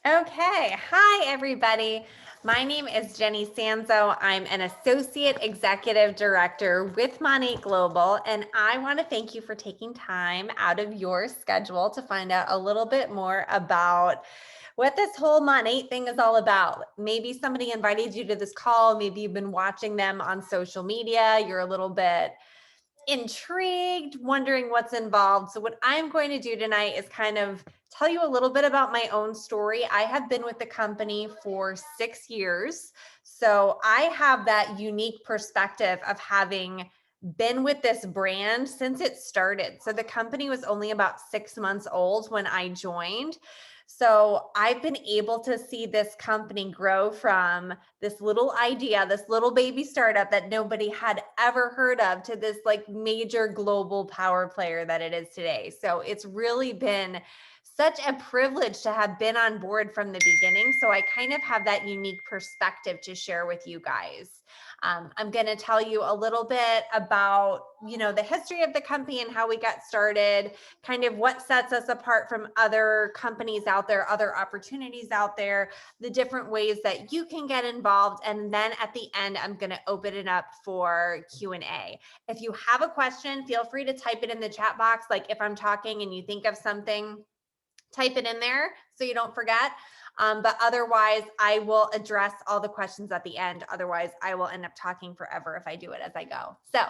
Okay. Hi, everybody. My name is Jenny Sanzo. I'm an Associate Executive Director with Monat Global, and I want to thank you for taking time out of your schedule to find out a little bit more about what this whole Monat thing is all about. Maybe somebody invited you to this call. Maybe you've been watching them on social media. You're a little bit intrigued, wondering what's involved. So, what I'm going to do tonight is kind of tell you a little bit about my own story. I have been with the company for 6 years. So, I have that unique perspective of having been with this brand since it started. So, the company was only about 6 months old when I joined. So, I've been able to see this company grow from this little idea, this little baby startup that nobody had ever heard of to this like major global power player that it is today. So it's really been such a privilege to have been on board from the beginning. So I kind of have that unique perspective to share with you guys. I'm going to tell you a little bit about, the history of the company and how we got started, kind of what sets us apart from other companies out there, other opportunities out there, the different ways that you can get involved. And then at the end, I'm going to open it up for Q&A. If you have a question, feel free to type it in the chat box. Like if I'm talking and you think of something, type it in there so you don't forget. But otherwise, I will address all the questions at the end. Otherwise, I will end up talking forever if I do it as I go. So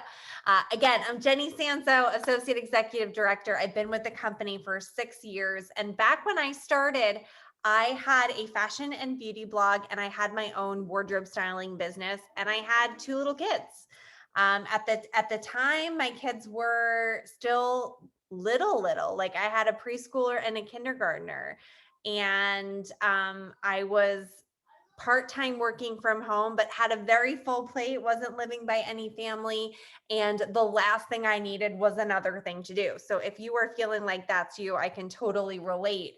again, I'm Jenny Sanzo, Associate Executive Director. I've been with the company for 6 years. And back when I started, I had a fashion and beauty blog, and I had my own wardrobe styling business, and I had 2 little kids. At the time, my kids were still little. Like I had a preschooler and a kindergartner, and I was part-time working from home, but had a very full plate, wasn't living by any family, and the last thing I needed was another thing to do. So if you are feeling like that's you, I can totally relate.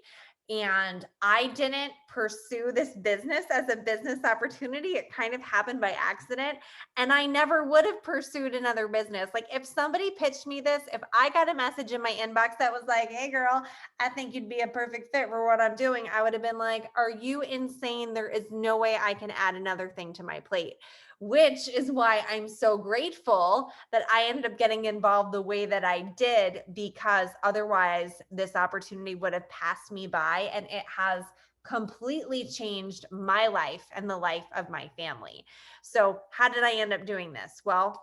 And I didn't pursue this business as a business opportunity. It kind of happened by accident. And I never would have pursued another business. Like if somebody pitched me this, if I got a message in my inbox that was like, hey girl, I think you'd be a perfect fit for what I'm doing, I would have been like, are you insane? There is no way I can add another thing to my plate. Which is why I'm so grateful that I ended up getting involved the way that I did, because otherwise this opportunity would have passed me by, and it has completely changed my life and the life of my family. So, how did I end up doing this? Well,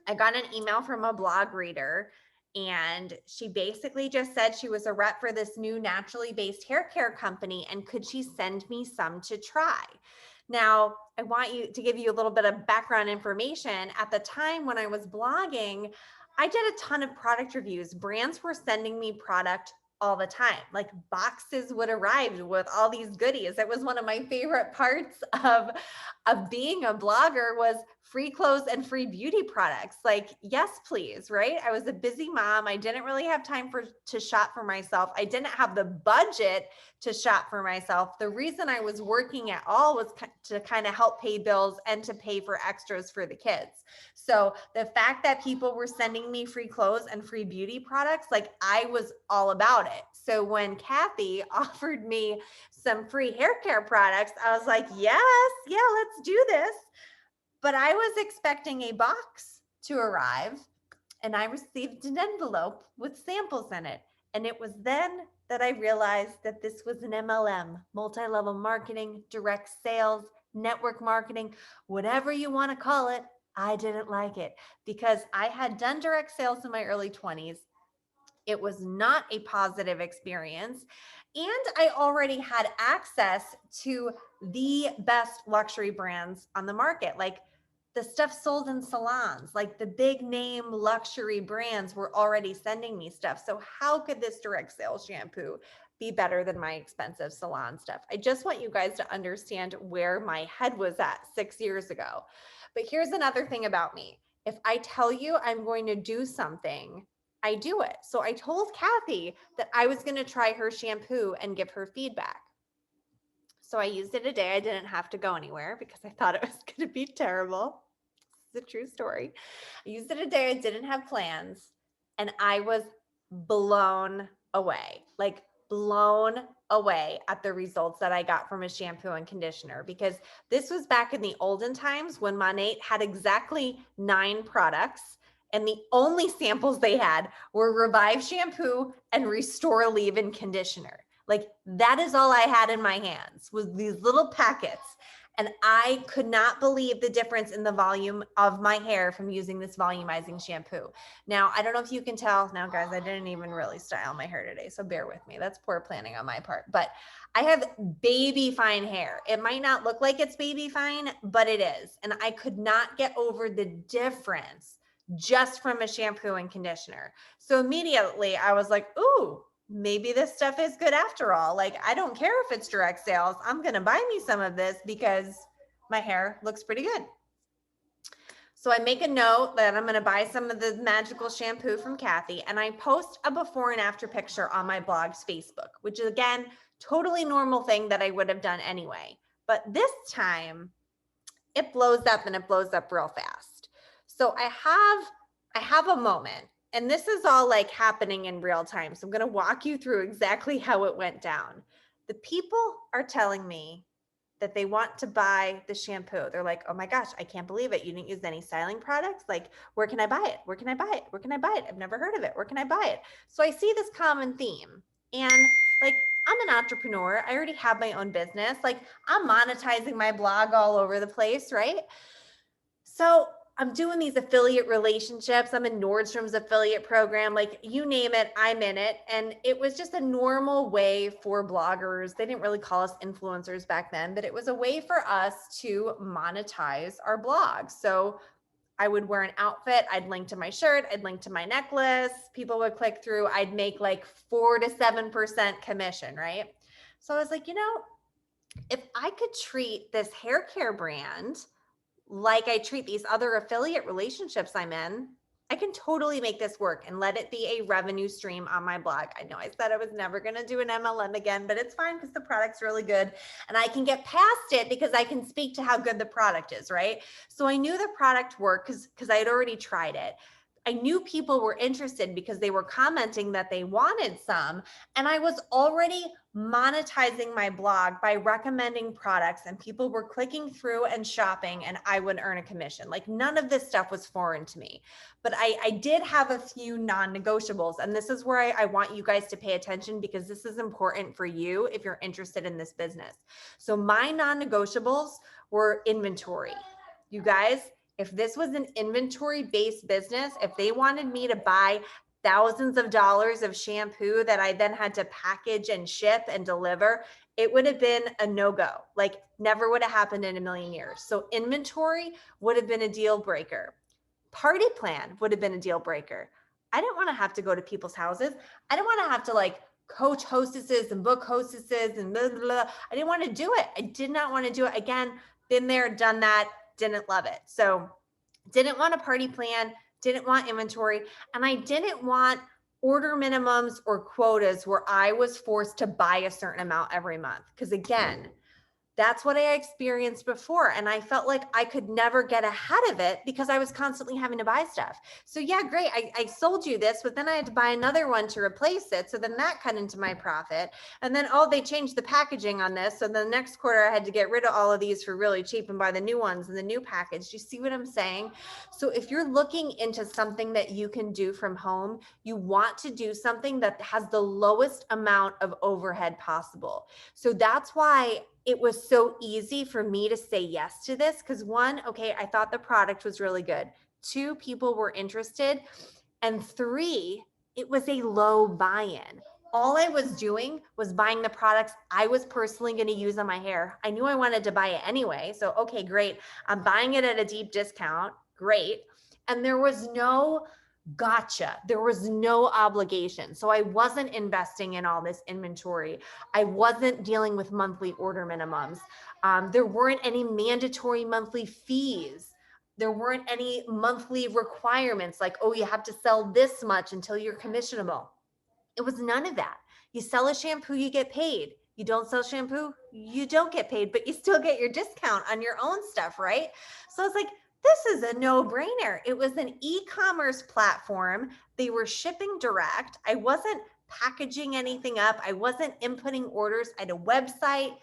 I got an email from a blog reader, and she basically just said she was a rep for this new naturally based hair care company, and could she send me some to try? Now, I want you to give you a little bit of background information. At the time when I was blogging, I did a ton of product reviews. Brands were sending me product all the time. Like boxes would arrive with all these goodies. It was one of my favorite parts of being a blogger, was free clothes and free beauty products. Like, yes, please, right? I was a busy mom. I didn't really have time to shop for myself. I didn't have the budget to shop for myself. The reason I was working at all was to kind of help pay bills and to pay for extras for the kids. So the fact that people were sending me free clothes and free beauty products, like I was all about it. So when Kathy offered me some free hair care products, I was like, yes, yeah, let's do this. But I was expecting a box to arrive, and I received an envelope with samples in it. And it was then that I realized that this was an MLM, multi level marketing, direct sales, network marketing, whatever you want to call it. I didn't like it because I had done direct sales in my early 20s. It was not a positive experience. And I already had access to the best luxury brands on the market. Like the stuff sold in salons, like the big name luxury brands were already sending me stuff. So how could this direct sales shampoo be better than my expensive salon stuff? I just want you guys to understand where my head was at 6 years ago. But here's another thing about me. If I tell you I'm going to do something, I do it. So I told Kathy that I was going to try her shampoo and give her feedback. So I used it a day. I didn't have to go anywhere because I thought it was going to be terrible. It's a true story. I used it a day. I didn't have plans, and I was blown away. Like blown away at the results that I got from a shampoo and conditioner, because this was back in the olden times when Monat had exactly 9 products. And the only samples they had were Revive shampoo and Restore leave-in conditioner. Like, that is all I had in my hands, was these little packets. And I could not believe the difference in the volume of my hair from using this volumizing shampoo. Now, I don't know if you can tell. Now, guys, I didn't even really style my hair today, so bear with me. That's poor planning on my part. But I have baby fine hair. It might not look like it's baby fine, but it is. And I could not get over the difference just from a shampoo and conditioner. So immediately I was like, ooh, maybe this stuff is good after all. Like, I don't care if it's direct sales. I'm going to buy me some of this because my hair looks pretty good. So I make a note that I'm going to buy some of the magical shampoo from Kathy, and I post a before and after picture on my blog's Facebook, which is, again, totally normal thing that I would have done anyway. But this time it blows up, and it blows up real fast. So I have a moment, and this is all like happening in real time. So I'm going to walk you through exactly how it went down. The people are telling me that they want to buy the shampoo. They're like, oh my gosh, I can't believe it. You didn't use any styling products. Like, where can I buy it? Where can I buy it? Where can I buy it? I've never heard of it. Where can I buy it? So I see this common theme. And like, I'm an entrepreneur. I already have my own business. Like, I'm monetizing my blog all over the place, right? So I'm doing these affiliate relationships. I'm in Nordstrom's affiliate program, like, you name it, I'm in it. And it was just a normal way for bloggers. They didn't really call us influencers back then, but it was a way for us to monetize our blog. So I would wear an outfit. I'd link to my shirt. I'd link to my necklace. People would click through. I'd make like 4 to 7% commission, right? So I was like, if I could treat this hair care brand like I treat these other affiliate relationships I'm in, I can totally make this work and let it be a revenue stream on my blog. I know I said I was never going to do an MLM again, but it's fine because the product's really good and I can get past it because I can speak to how good the product is, right? So I knew the product worked because I had already tried it. I knew people were interested because they were commenting that they wanted some, and I was already monetizing my blog by recommending products, and people were clicking through and shopping, and I would earn a commission. Like, none of this stuff was foreign to me, but I did have a few non-negotiables, and this is where I want you guys to pay attention because this is important for you if you're interested in this business. So my non-negotiables were inventory. You guys, if this was an inventory-based business, if they wanted me to buy thousands of dollars of shampoo that I then had to package and ship and deliver, it would have been a no-go. Like, never would have happened in a million years. So inventory would have been a deal breaker. Party plan would have been a deal breaker. I didn't want to have to go to people's houses. I didn't want to have to like coach hostesses and book hostesses and blah, blah, blah. I didn't want to do it. I did not want to do it. Again, been there, done that, didn't love it. So didn't want a party plan, didn't want inventory, and I didn't want order minimums or quotas where I was forced to buy a certain amount every month. Because again, that's what I experienced before. And I felt like I could never get ahead of it because I was constantly having to buy stuff. So yeah, great. I sold you this, but then I had to buy another one to replace it. So then that cut into my profit. And then, oh, they changed the packaging on this. So the next quarter I had to get rid of all of these for really cheap and buy the new ones and the new package. Do you see what I'm saying? So if you're looking into something that you can do from home, you want to do something that has the lowest amount of overhead possible. So that's why it was so easy for me to say yes to this, because 1, okay, I thought the product was really good. 2, people were interested. And 3, it was a low buy-in. All I was doing was buying the products I was personally going to use on my hair. I knew I wanted to buy it anyway. So, okay, great. I'm buying it at a deep discount. Great. And there was no gotcha. There was no obligation. So I wasn't investing in all this inventory. I wasn't dealing with monthly order minimums. There weren't any mandatory monthly fees. There weren't any monthly requirements like, oh, you have to sell this much until you're commissionable. It was none of that. You sell a shampoo, you get paid. You don't sell shampoo, you don't get paid, but you still get your discount on your own stuff, right? So it's like, this is a no-brainer. It was an e-commerce platform. They were shipping direct. I wasn't packaging anything up. I wasn't inputting orders. I had a website.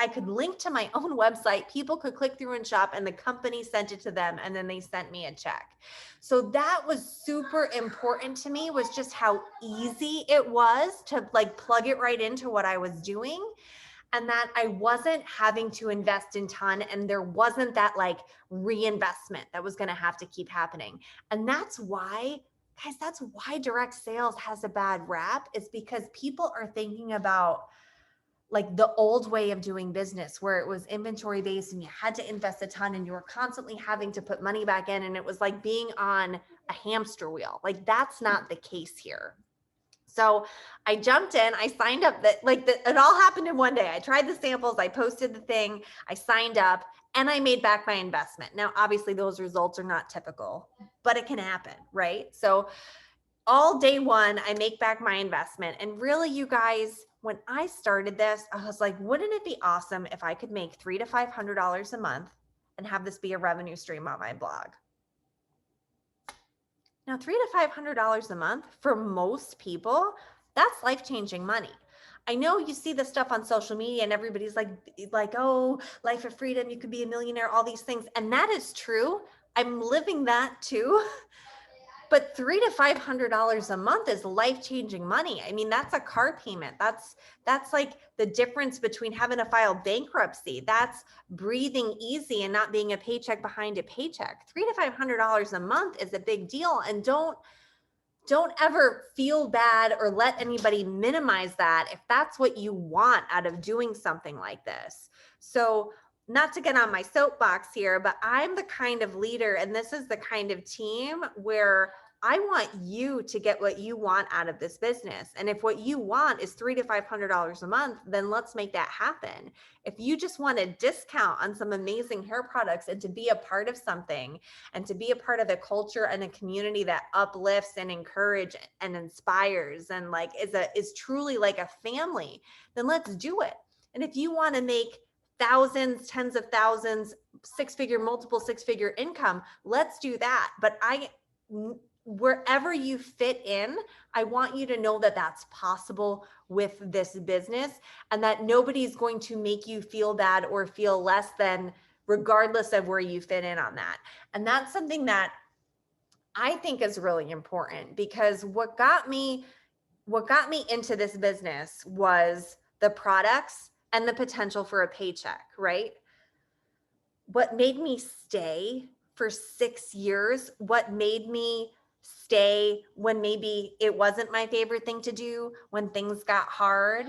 I could link to my own website. People could click through and shop, and the company sent it to them, and then they sent me a check. So that was super important to me, was just how easy it was to like plug it right into what I was doing, and that I wasn't having to invest in ton, and there wasn't that like reinvestment that was going to have to keep happening. And that's why, guys, that's why direct sales has a bad rap, is because people are thinking about like the old way of doing business, where it was inventory based and you had to invest a ton and you were constantly having to put money back in, and it was like being on a hamster wheel. Like that's not the case here. So I jumped in, I signed up. It all happened in one day. I tried the samples, I posted the thing, I signed up, and I made back my investment. Now, obviously those results are not typical, but it can happen, right? So all day one, I make back my investment. And really, you guys, when I started this, I was like, wouldn't it be awesome if I could make $300 to $500 a month and have this be a revenue stream on my blog? Now, $300 to $500 a month for most people, that's life-changing money. I know you see the stuff on social media and everybody's like, oh, life of freedom, you could be a millionaire, all these things. And that is true. I'm living that too. But $300 to $500 a month is life-changing money. I mean, that's a car payment. That's like the difference between having to file bankruptcy. That's breathing easy and not being a paycheck behind a paycheck. $300 to $500 a month is a big deal. And don't ever feel bad or let anybody minimize that if that's what you want out of doing something like this. So, not to get on my soapbox here, but I'm the kind of leader, and this is the kind of team where I want you to get what you want out of this business. And if what you want is $300 to $500 a month, then let's make that happen. If you just want a discount on some amazing hair products and to be a part of something and to be a part of the culture and a community that uplifts and encourages and inspires and like is truly like a family, then let's do it. And if you want to make thousands, tens of thousands, multiple six-figure income, let's do that. But wherever you fit in, I want you to know that that's possible with this business, and that nobody's going to make you feel bad or feel less than, regardless of where you fit in on that. And that's something that I think is really important, because what got me into this business was the products and the potential for a paycheck, right? What made me stay for 6 years, what made me stay when maybe it wasn't my favorite thing to do, when things got hard,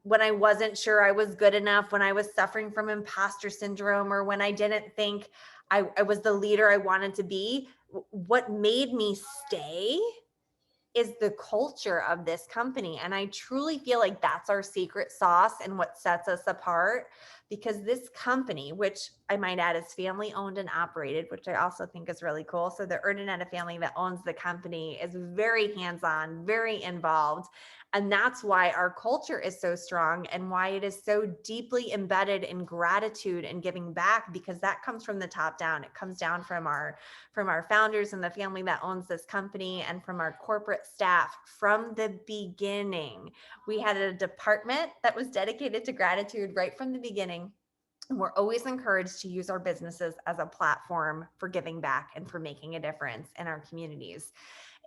when I wasn't sure I was good enough, when I was suffering from imposter syndrome, or when I didn't think I was the leader I wanted to be, what made me stay is the culture of this company. And I truly feel like that's our secret sauce and what sets us apart, because this company, which I might add is family owned and operated, which I also think is really cool. So the Erdenetta family that owns the company is very hands-on, very involved. And that's why our culture is so strong and why it is so deeply embedded in gratitude and giving back, because that comes from the top down. It comes down from our founders and the family that owns this company, and from our corporate staff. From the beginning, we had a department that was dedicated to gratitude right from the beginning. And we're always encouraged to use our businesses as a platform for giving back and for making a difference in our communities.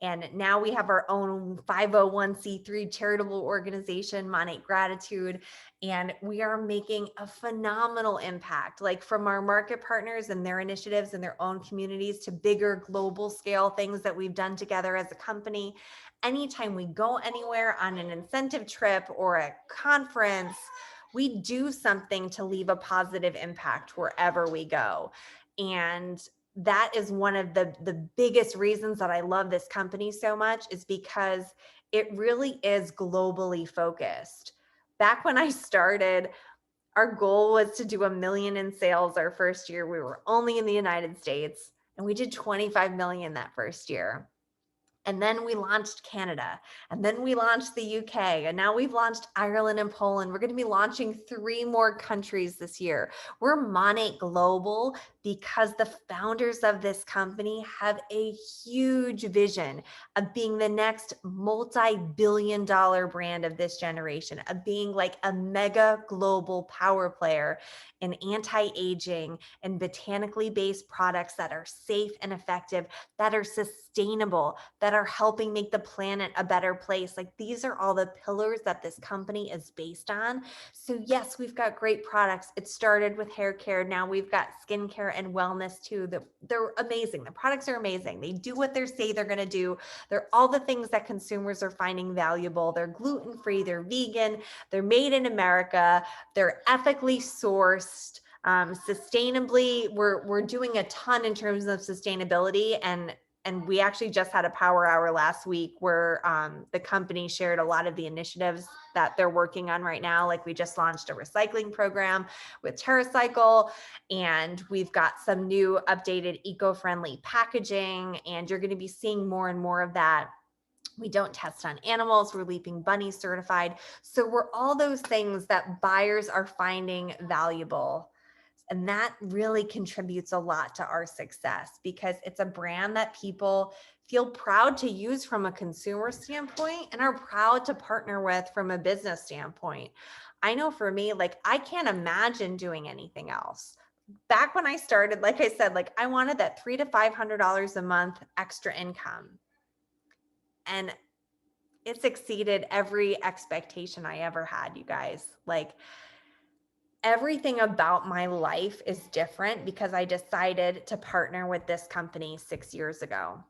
And now we have our own 501c3 charitable organization, Monat Gratitude, and we are making a phenomenal impact, like from our market partners and their initiatives in their own communities to bigger global scale things that we've done together as a company. Anytime we go anywhere on an incentive trip or a conference, we do something to leave a positive impact wherever we go. And that is one of the biggest reasons that I love this company so much, is because it really is globally focused. Back when I started, our goal was to do 1 million in sales our first year. We were only in the United States, and we did 25 million that first year. And then we launched Canada, and then we launched the UK, and now we've launched Ireland and Poland. We're going to be launching 3 more countries this year. We're Monat Global because the founders of this company have a huge vision of being the next multi-billion-dollar brand of this generation, of being like a mega global power player in anti-aging and botanically based products that are safe and effective, that are sustainable, that are helping make the planet a better place. Like, these are all the pillars that this company is based on. So yes, we've got great products. It started with hair care. Now we've got skincare and wellness too. They're amazing. The products are amazing. They do what they say they're going to do. They're all the things that consumers are finding valuable. They're gluten-free, they're vegan, they're made in America, they're ethically sourced. Sustainably, we're doing a ton in terms of sustainability, and we actually just had a power hour last week where the company shared a lot of the initiatives that they're working on right now. Like, we just launched a recycling program with TerraCycle, and we've got some new updated eco-friendly packaging, and you're going to be seeing more and more of that. We don't test on animals. We're Leaping Bunny certified. So we're all those things that buyers are finding valuable. And that really contributes a lot to our success, because it's a brand that people feel proud to use from a consumer standpoint and are proud to partner with from a business standpoint. I know for me, like, I can't imagine doing anything else. Back when I started, like I said, like, I wanted that $300 to $500 a month extra income. And it's exceeded every expectation I ever had, you guys. Like, everything about my life is different because I decided to partner with this company 6 years ago.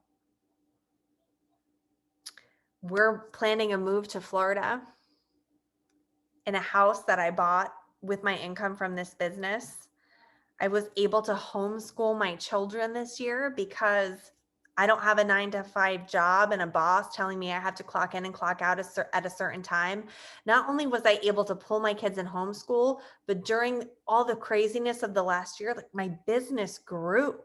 We're planning a move to Florida in a house that I bought with my income from this business. I was able to homeschool my children this year because I don't have a 9-to-5 job and a boss telling me I have to clock in and clock out at a certain time. Not only was I able to pull my kids in homeschool, but during all the craziness of the last year, like, my business grew.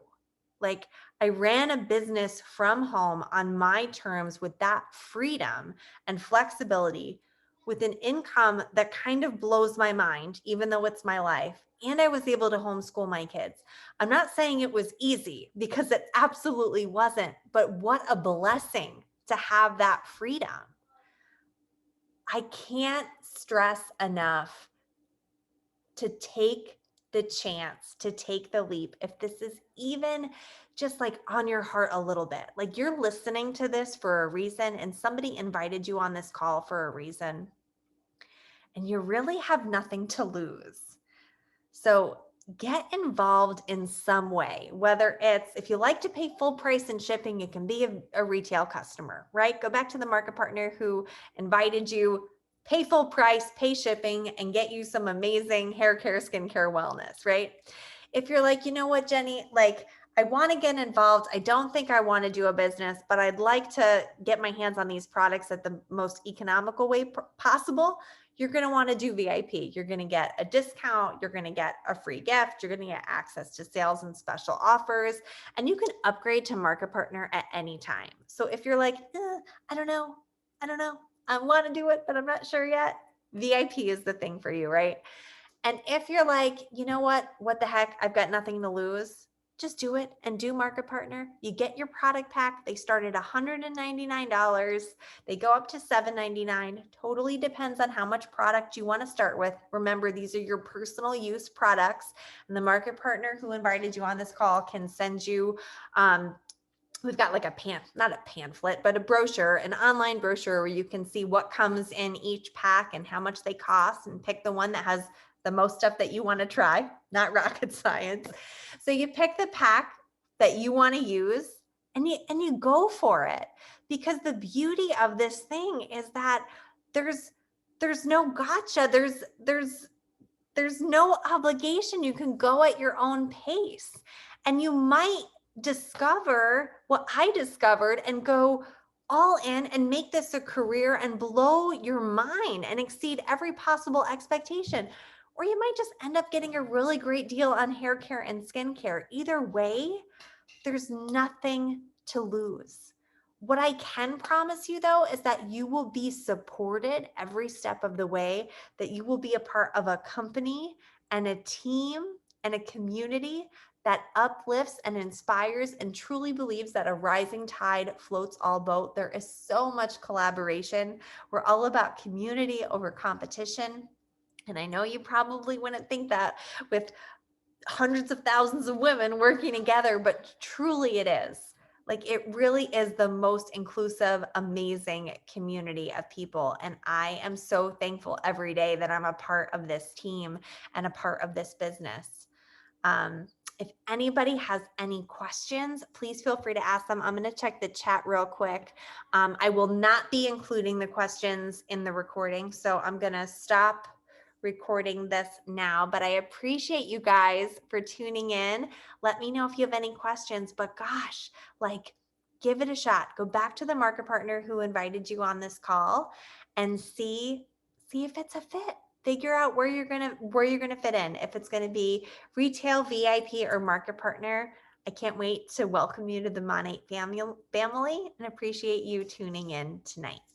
Like, I ran a business from home on my terms with that freedom and flexibility, with an income that kind of blows my mind, even though it's my life. And I was able to homeschool my kids. I'm not saying it was easy, because it absolutely wasn't, but what a blessing to have that freedom. I can't stress enough to take the chance, to take the leap. If this is even just like on your heart a little bit, like, you're listening to this for a reason, and somebody invited you on this call for a reason, and you really have nothing to lose. So get involved in some way, whether it's, if you like to pay full price in shipping, you can be a retail customer, right? Go back to the market partner who invited you, pay full price, pay shipping, and get you some amazing hair care, skincare, wellness, right? If you're like, you know what, Jenny, like, I want to get involved. I don't think I want to do a business, but I'd like to get my hands on these products at the most economical way possible. You're going to want to do VIP. You're going to get a discount. You're going to get a free gift. You're going to get access to sales and special offers, and you can upgrade to market partner at any time. So if you're like, I don't know, I want to do it, but I'm not sure yet, VIP is the thing for you, right? And if you're like, you know what the heck, I've got nothing to lose, just do it and do market partner. You get your product pack. They start at $199. They go up to $799. Totally depends on how much product you want to start with. Remember, these are your personal use products, and the market partner who invited you on this call can send you, we've got like not a pamphlet, but a brochure, an online brochure where you can see what comes in each pack and how much they cost, and pick the one that has the most stuff that you want to try. Not rocket science. So you pick the pack that you want to use, and you go for it, because the beauty of this thing is that there's no gotcha. There's no obligation. You can go at your own pace, and you might discover what I discovered and go all in and make this a career and blow your mind and exceed every possible expectation. Or you might just end up getting a really great deal on hair care and skincare. Either way, there's nothing to lose. What I can promise you though is that you will be supported every step of the way, that you will be a part of a company and a team and a community that uplifts and inspires and truly believes that a rising tide floats all boat. There is so much collaboration. We're all about community over competition. And I know you probably wouldn't think that with hundreds of thousands of women working together, but truly it is. Like it really is the most inclusive, amazing community of people. And I am so thankful every day that I'm a part of this team and a part of this business. Um, if anybody has any questions, please feel free to ask them. I'm going to check the chat real quick. I will not be including the questions in the recording, so I'm going to stop recording this now, but I appreciate you guys for tuning in. Let me know if you have any questions, but gosh, like give it a shot. Go back to the market partner who invited you on this call and see if it's a fit. Figure out where you're going to fit in. If it's going to be retail, VIP, or market partner, I can't wait to welcome you to the Monat family and appreciate you tuning in tonight.